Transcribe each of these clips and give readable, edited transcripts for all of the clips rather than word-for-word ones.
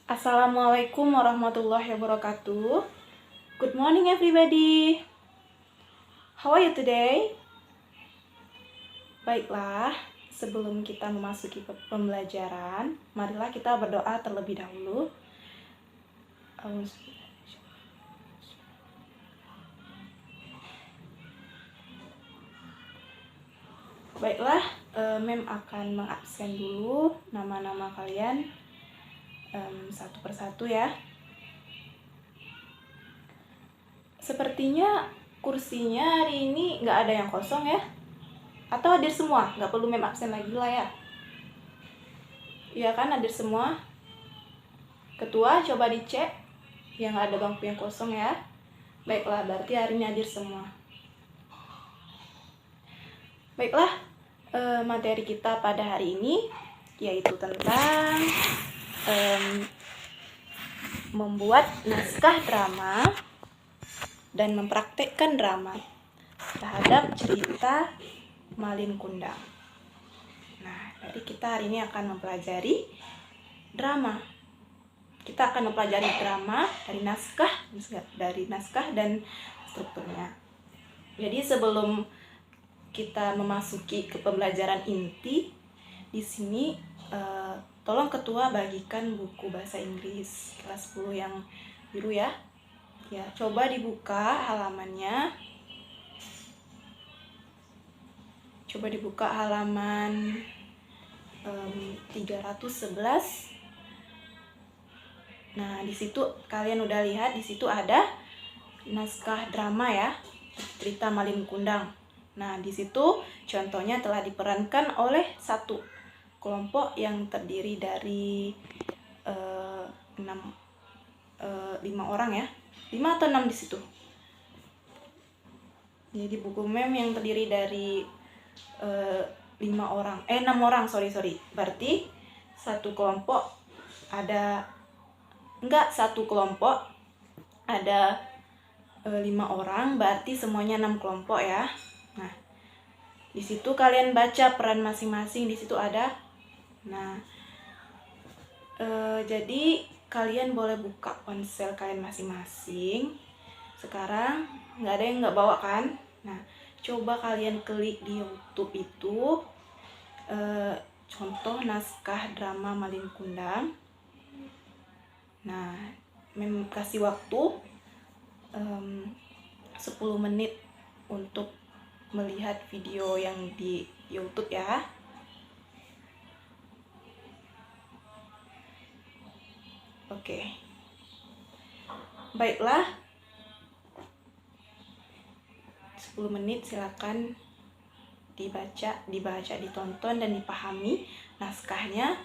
Assalamualaikum warahmatullahi wabarakatuh. Good morning everybody. How are you today? Baiklah, sebelum kita memasuki pembelajaran, marilah kita berdoa terlebih dahulu. Baiklah, Mem akan mengabsen dulu nama-nama kalian satu persatu ya. Sepertinya kursinya hari ini nggak ada yang kosong ya? Atau hadir semua? Nggak perlu Mem absen lagi lah ya? Iya kan, hadir semua? Ketua, coba dicek yang ada bangku yang kosong ya. Baiklah, berarti hari ini hadir semua. Baiklah, materi kita pada hari ini yaitu tentang membuat naskah drama dan mempraktekkan drama terhadap cerita Malin Kundang. Nah, jadi kita hari ini akan mempelajari drama. Kita akan mempelajari drama dari naskah dan strukturnya. Jadi sebelum kita memasuki ke pembelajaran inti, di sini tolong ketua bagikan buku bahasa Inggris kelas 10 yang biru ya. Ya, coba dibuka halamannya. Coba dibuka halaman 311. Nah, di situ kalian udah lihat, di situ ada naskah drama ya, cerita Malin Kundang. Nah, di situ contohnya telah diperankan oleh satu kelompok yang terdiri dari 5 orang ya. 5 atau 6 di situ. Jadi buku Mem yang terdiri dari 6 orang, sorry. Berarti satu kelompok ada 5 orang, berarti semuanya 6 kelompok ya. Nah, di situ kalian baca peran masing-masing, di situ ada. Nah, jadi kalian boleh buka ponsel kalian masing-masing. Sekarang nggak ada yang nggak bawa kan? Nah, coba kalian klik di YouTube itu contoh naskah drama Malin Kundang. Nah, Mem kasih waktu 10 menit untuk melihat video yang di YouTube ya. Oke. Baiklah. 10 menit silakan dibaca, ditonton dan dipahami naskahnya.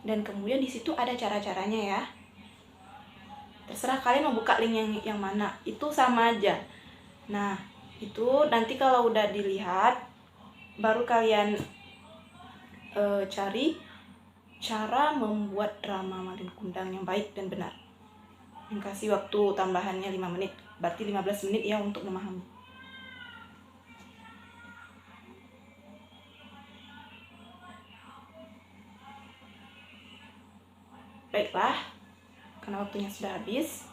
Dan kemudian di situ ada cara-caranya ya. Terserah kalian mau buka link yang mana, itu sama aja. Nah, itu nanti kalau udah dilihat baru kalian cari cara membuat drama Malin Kundang yang baik dan benar. Yang kasih waktu tambahannya 5 menit, berarti 15 menit ya untuk memahami. Baiklah, karena waktunya sudah habis,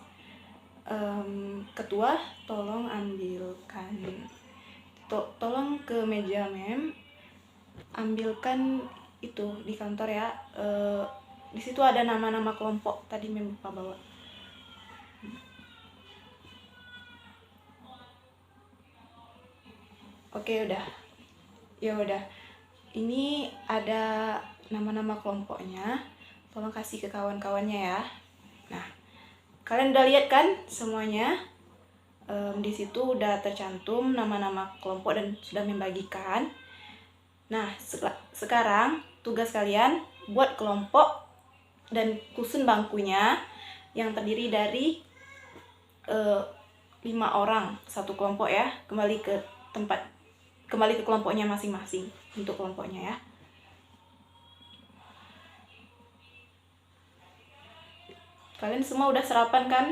ketua tolong ambilkan, tolong ke meja Mem, ambilkan itu di kantor ya. Di situ ada nama-nama kelompok, tadi Mem lupa bawa. Oke, udah. Ya udah. Ini ada nama-nama kelompoknya. Tolong kasih ke kawan-kawannya ya. Nah, kalian udah lihat kan semuanya? Di situ udah tercantum nama-nama kelompok dan sudah membagikan. Nah, sekarang tugas kalian buat kelompok dan susun bangkunya yang terdiri dari 5 orang satu kelompok ya. Kembali ke kelompoknya masing-masing untuk kelompoknya ya. Kalian semua udah sarapan kan?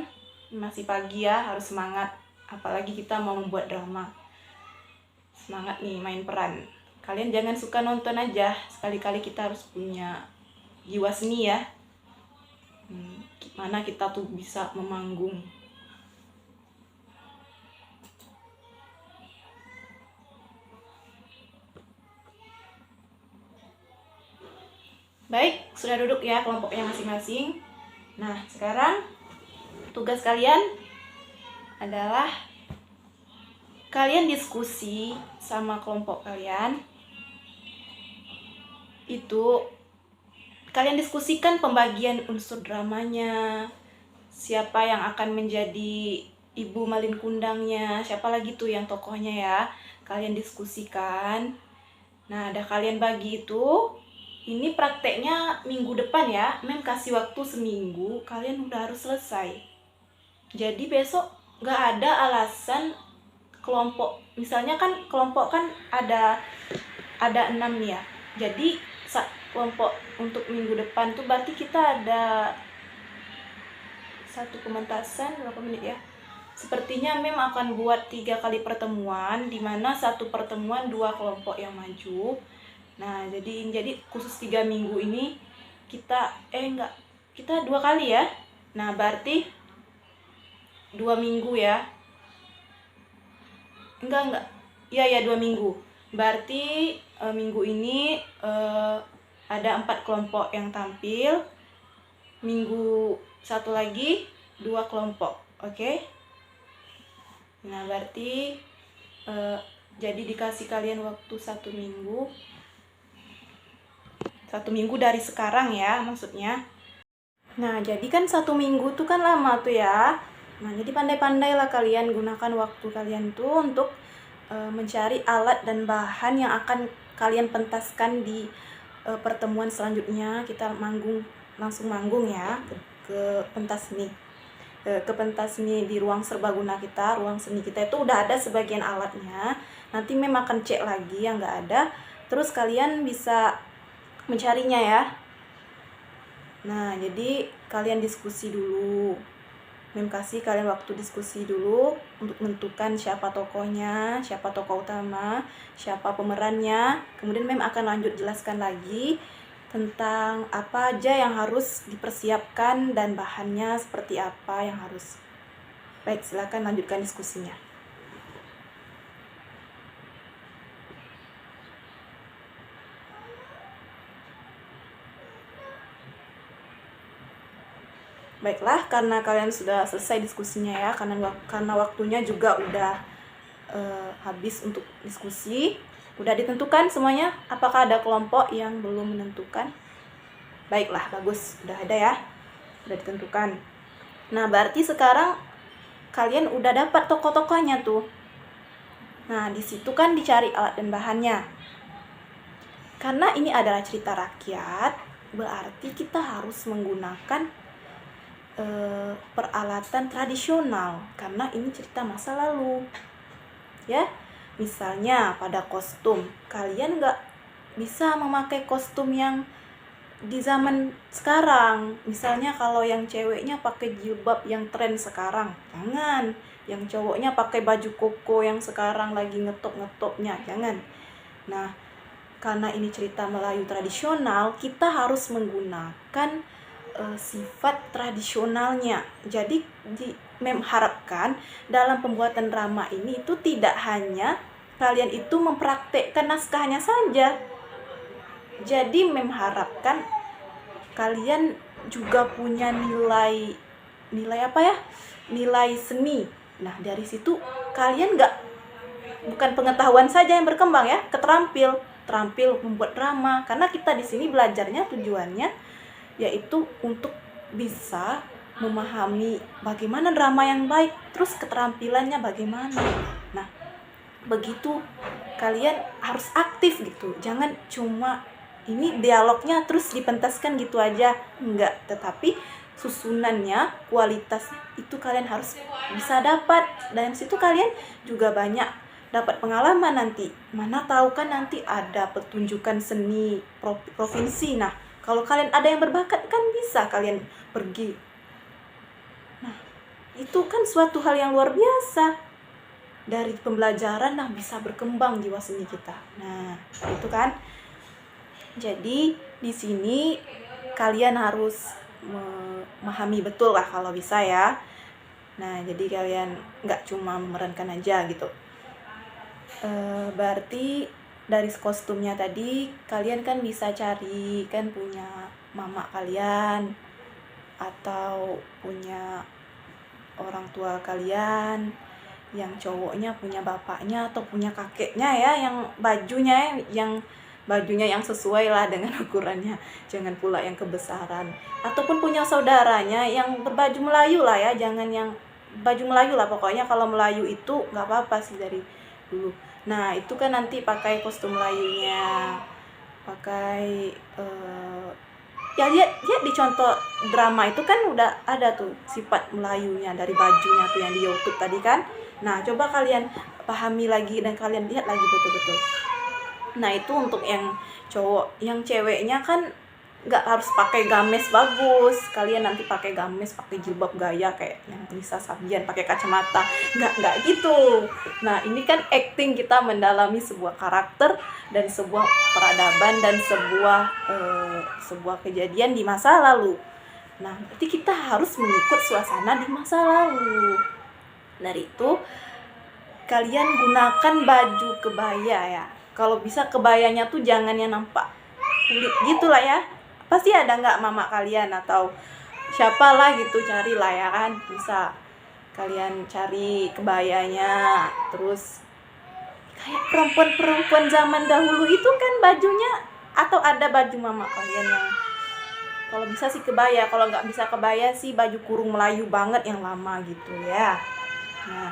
Masih pagi ya, harus semangat. Apalagi kita mau membuat drama. Semangat nih main peran. Kalian jangan suka nonton aja. Sekali-kali kita harus punya jiwa seni ya. Gimana kita tuh bisa memanggung. Baik, sudah duduk ya kelompoknya masing-masing. Nah, sekarang tugas kalian adalah kalian diskusi sama kelompok kalian. Itu kalian diskusikan pembagian unsur dramanya, siapa yang akan menjadi ibu malin kundangnya, siapa lagi tuh yang tokohnya ya. Kalian diskusikan. Nah, ada kalian bagi itu. Ini prakteknya minggu depan ya. Mem kasih waktu seminggu, kalian udah harus selesai. Jadi besok gak ada alasan kelompok. Misalnya kan kelompok kan ada 6 nih ya. Jadi kelompok untuk minggu depan tuh berarti kita ada satu pementasan berapa menit ya. Sepertinya Mem akan buat 3 kali pertemuan, dimana satu pertemuan 2 kelompok yang maju. Nah, jadi khusus 3 minggu ini kita kita 2 kali ya. Nah, berarti 2 minggu ya. Enggak. Iya 2 minggu. Berarti minggu ini ada 4 kelompok yang tampil. Minggu satu lagi 2 kelompok. Oke? Nah, berarti jadi dikasih kalian waktu 1 minggu. 1 minggu dari sekarang ya maksudnya. Nah, jadi kan 1 minggu tuh kan lama tuh ya. Nah, jadi pandai-pandailah kalian gunakan waktu kalian tuh untuk mencari alat dan bahan yang akan kalian pentaskan di pertemuan selanjutnya. Kita langsung manggung ya ke pentas seni. Ke pentas seni di ruang serbaguna kita, ruang seni kita itu udah ada sebagian alatnya. Nanti Mem akan cek lagi yang nggak ada. Terus kalian bisa mencarinya ya. Nah, jadi kalian diskusi dulu. Mem kasih kalian waktu diskusi dulu untuk menentukan siapa tokohnya, siapa tokoh utama, siapa pemerannya. Kemudian Mem akan lanjut jelaskan lagi tentang apa aja yang harus dipersiapkan dan bahannya seperti apa yang harus. Baik, silakan lanjutkan diskusinya. Baiklah, karena kalian sudah selesai diskusinya ya, karena waktunya juga udah habis untuk diskusi. Udah ditentukan semuanya? Apakah ada kelompok yang belum menentukan? Baiklah, bagus, udah ada ya, udah ditentukan. Nah, berarti sekarang kalian udah dapat tokoh-tokohnya tuh. Nah, di situ kan dicari alat dan bahannya. Karena ini adalah cerita rakyat, berarti kita harus menggunakan peralatan tradisional karena ini cerita masa lalu ya. Misalnya pada kostum, kalian nggak bisa memakai kostum yang di zaman sekarang. Misalnya kalau yang ceweknya pakai jilbab yang tren sekarang, jangan. Yang cowoknya pakai baju koko yang sekarang lagi ngetop-ngetopnya, jangan. Nah, karena ini cerita Melayu tradisional, kita harus menggunakan sifat tradisionalnya. Jadi Mem harapkan dalam pembuatan drama ini itu tidak hanya kalian itu mempraktekkan naskahnya saja. Jadi Mem harapkan kalian juga punya nilai apa ya? Nilai seni. Nah, dari situ kalian bukan pengetahuan saja yang berkembang ya, terampil membuat drama. Karena kita di sini belajarnya tujuannya yaitu untuk bisa memahami bagaimana drama yang baik, terus keterampilannya bagaimana. Nah, begitu kalian harus aktif gitu. Jangan cuma ini dialognya terus dipentaskan gitu aja, enggak. Tetapi susunannya, kualitasnya itu kalian harus bisa dapat. Dan situ kalian juga banyak dapat pengalaman nanti. Mana tahu kan nanti ada pertunjukan seni provinsi. Nah, kalau kalian ada yang berbakat kan bisa kalian pergi. Nah, itu kan suatu hal yang luar biasa. Dari pembelajaran bisa berkembang jiwa seni kita. Nah, itu kan. Jadi di sini kalian harus memahami betul lah kalau bisa ya. Nah, jadi kalian nggak cuma memerankan aja gitu. Berarti dari kostumnya tadi kalian kan bisa cari kan punya mama kalian atau punya orang tua kalian, yang cowoknya punya bapaknya atau punya kakeknya ya, yang bajunya yang sesuai lah dengan ukurannya, jangan pula yang kebesaran, ataupun punya saudaranya yang berbaju Melayu lah ya, jangan yang baju Melayu lah pokoknya. Kalau Melayu itu nggak apa-apa sih dari dulu. Nah itu kan nanti pakai kostum Melayunya, pakai ya lihat di contoh drama itu kan udah ada tuh sifat Melayunya dari bajunya tuh yang di YouTube tadi kan. Nah coba kalian pahami lagi dan kalian lihat lagi betul-betul. Nah itu untuk yang cowok. Yang ceweknya kan nggak harus pakai gamis bagus, kalian nanti pakai gamis, pakai jilbab gaya kayak yang Lisa Sabian pakai kacamata, nggak gitu. Nah ini kan acting, kita mendalami sebuah karakter dan sebuah peradaban dan sebuah kejadian di masa lalu. Nah berarti kita harus mengikut suasana di masa lalu. Dari itu kalian gunakan baju kebaya ya, kalau bisa kebayanya tuh jangan yang nampak kulit gitulah ya. Pasti ada nggak mama kalian atau siapalah gitu, carilah ya kan, bisa kalian cari kebayanya. Terus kayak perempuan-perempuan zaman dahulu itu kan bajunya, atau ada baju mama kalian yang kalau bisa sih kebaya, kalau nggak bisa kebaya sih baju kurung Melayu banget yang lama gitu ya. Nah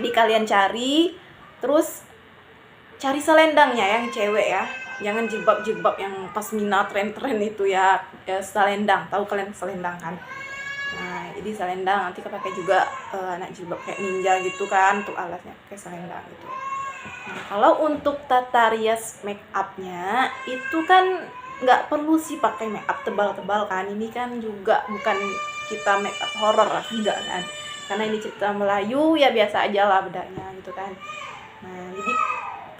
di kalian cari, terus cari selendangnya yang cewek ya, jangan jilbab yang pasmina tren-tren itu ya, selendang. Tahu kalian selendang kan? Nah jadi selendang nanti kepakai juga anak jilbab kayak ninja gitu kan, untuk alasnya pakai selendang gitu. Nah kalau untuk tata rias make upnya itu kan nggak perlu sih pakai make up tebal-tebal kan, ini kan juga bukan kita make up horror lah, enggak kan, karena ini cerita Melayu ya, biasa aja lah bedanya gitu kan. Nah jadi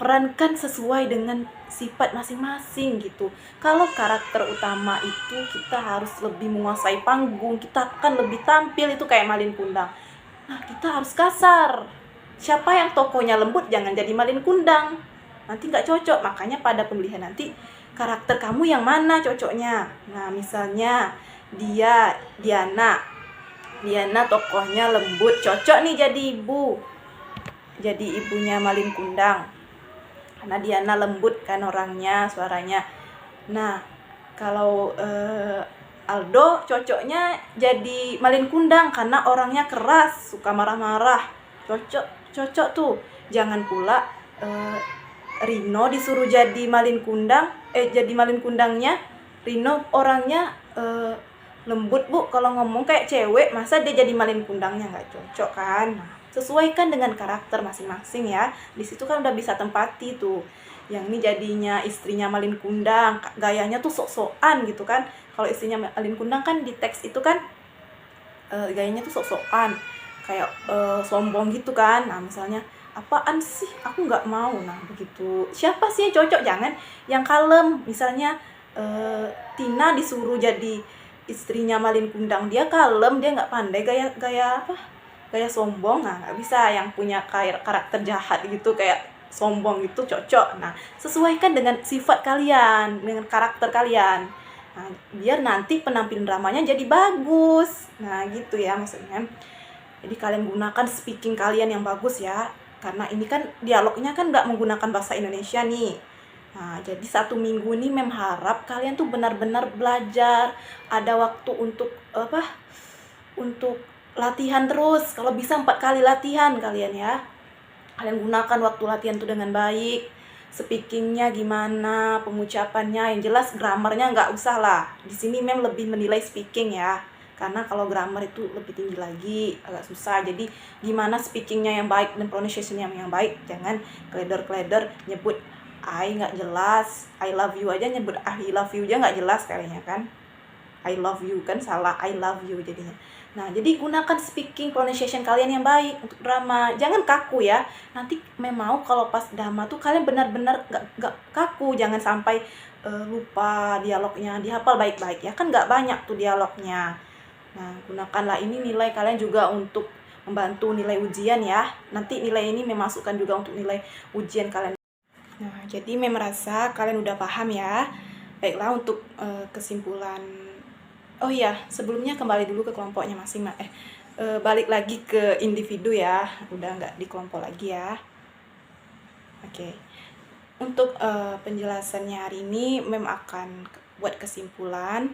perankan sesuai dengan sifat masing-masing gitu. Kalau karakter utama itu kita harus lebih menguasai panggung, kita akan lebih tampil itu kayak Malin Kundang. Nah kita harus kasar. Siapa yang tokohnya lembut jangan jadi Malin Kundang, nanti nggak cocok. Makanya pada pemilihan nanti karakter kamu yang mana cocoknya. Nah misalnya Diana tokohnya lembut, cocok nih jadi ibunya Malin Kundang karena Diana lembut kan orangnya, suaranya. Nah kalau Aldo cocoknya jadi Malin Kundang karena orangnya keras, suka marah-marah, cocok tuh. Jangan pula Rino disuruh jadi Malin Kundangnya. Rino orangnya lembut bu, kalau ngomong kayak cewek, masa dia jadi Malin Kundangnya, nggak cocok kan. Nah, sesuaikan dengan karakter masing-masing ya. Di situ kan udah bisa tempati tuh. Yang ini jadinya istrinya Malin Kundang, gayanya tuh sok-sokan gitu kan. Kalau istrinya Malin Kundang kan di teks itu kan gayanya tuh sok-sokan, kayak sombong gitu kan. Nah misalnya, apaan sih, aku nggak mau. Nah begitu, siapa sih yang cocok? Jangan yang kalem. Misalnya Tina disuruh jadi istrinya Malin Kundang, dia kalem, dia nggak pandai gaya sombong. Nah nggak bisa, yang punya karakter jahat gitu kayak sombong gitu cocok. Nah sesuaikan dengan sifat kalian, dengan karakter kalian. Nah biar nanti penampilan dramanya jadi bagus. Nah gitu ya maksudnya. Jadi kalian gunakan speaking kalian yang bagus ya, karena ini kan dialognya kan nggak menggunakan bahasa Indonesia nih. Nah jadi 1 minggu nih Mem harap kalian tuh benar-benar belajar, ada waktu untuk untuk latihan terus. Kalau bisa 4 kali latihan kalian ya. Kalian gunakan waktu latihan tuh dengan baik. Speakingnya gimana, pengucapannya, yang jelas grammarnya nggak usah lah. Di sini Mem lebih menilai speaking ya, karena kalau grammar itu lebih tinggi lagi, agak susah. Jadi gimana speakingnya yang baik dan pronunciationnya yang baik. Jangan kleder nyebut I nggak jelas, I love you aja nyebut I love you aja nggak jelas kayaknya kan. I love you kan salah, I love you jadinya. Nah jadi gunakan speaking pronunciation kalian yang baik untuk drama, jangan kaku ya. Nanti memang kalau pas drama tuh kalian benar-benar nggak kaku, jangan sampai lupa dialognya, dihafal baik-baik ya, kan nggak banyak tuh dialognya. Nah, gunakanlah ini nilai kalian juga untuk membantu nilai ujian ya. Nanti nilai ini memasukkan juga untuk nilai ujian kalian. Nah, jadi Mem merasa kalian udah paham ya. Baiklah, untuk kesimpulan. Oh iya, sebelumnya kembali dulu ke kelompoknya masing-masing. Balik lagi ke individu ya. Udah nggak di kelompok lagi ya. Oke. Untuk penjelasannya hari ini, Mem akan buat kesimpulan,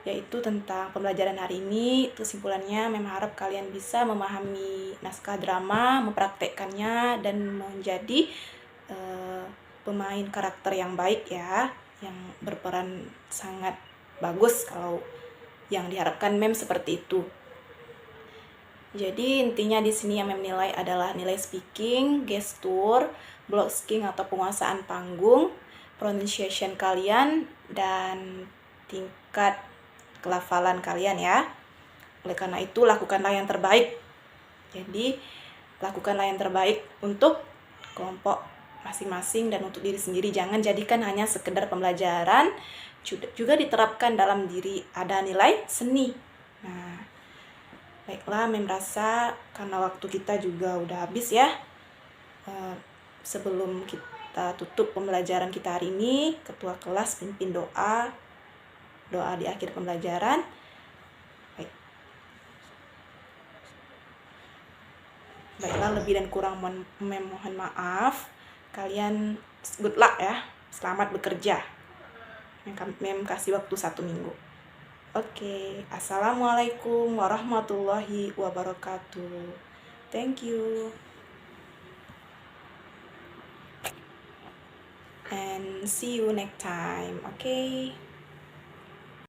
yaitu tentang pembelajaran hari ini. Kesimpulannya, Mem harap kalian bisa memahami naskah drama, mempraktekkannya, dan menjadi pemain karakter yang baik ya, yang berperan sangat bagus kalau yang diharapkan Mem seperti itu. Jadi intinya di sini yang Mem nilai adalah nilai speaking, gestur, blocking atau penguasaan panggung, pronunciation kalian, dan tingkat kelafalan kalian ya. Oleh karena itu lakukanlah yang terbaik. Jadi lakukanlah yang terbaik untuk kelompok masing-masing dan untuk diri sendiri. Jangan jadikan hanya sekedar pembelajaran, juga diterapkan dalam diri ada nilai seni. Nah, baiklah, Mem rasa karena waktu kita juga udah habis ya. Sebelum kita tutup pembelajaran kita hari ini, ketua kelas pimpin doa di akhir pembelajaran. Baiklah, lebih dan kurang Mem mohon maaf. Kalian good luck ya, selamat bekerja. Mem kasih waktu 1 minggu. Oke, assalamualaikum warahmatullahi wabarakatuh. Thank you. And see you next time. Okay.